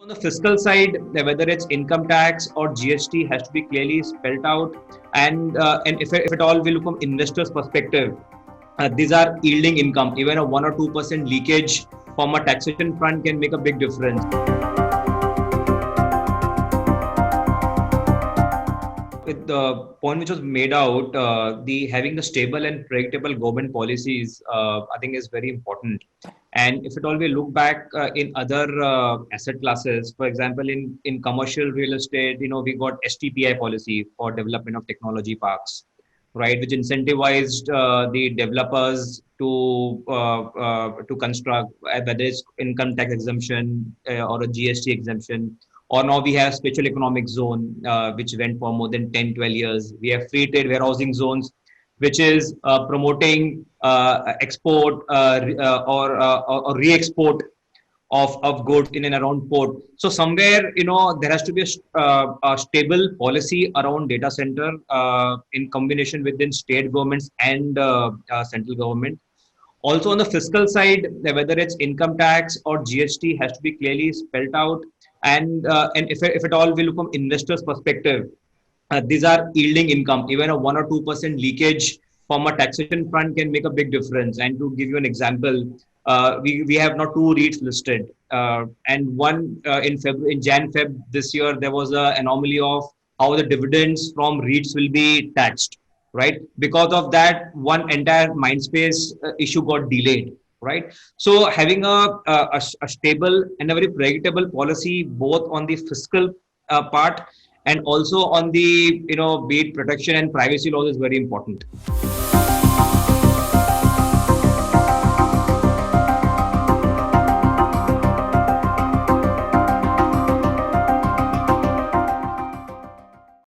On the fiscal side, whether it's income tax or GST has to be clearly spelled out. And if at all we look from investors' perspective, these are yielding income. Even a 1 or 2% leakage from a taxation front can make a big difference. With the point which was made out, the having the stable and predictable government policies, I think is very important. And if at all we look back in other asset classes, for example, in commercial real estate, we got STPI policy for development of technology parks, right, which incentivized the developers to construct, whether it's income tax exemption or a GST exemption. Or now we have special economic zone, which went for more than 10, 12 years. We have free trade warehousing zones, which is promoting export or re-export of goods in and around port. So somewhere, there has to be a stable policy around data center in combination within state governments and central government. Also on the fiscal side, whether it's income tax or GST has to be clearly spelled out. And if at all we look from investors' perspective, these are yielding income. Even a 1 or 2% leakage from a taxation front can make a big difference. And to give you an example, we have now two REITs listed, and one in Jan-Feb this year there was an anomaly of how the dividends from REITs will be taxed, right? Because of that, one entire Mindspace issue got delayed, right? So having a stable and a very predictable policy both on the fiscal part and also on the be it protection and privacy laws is very important.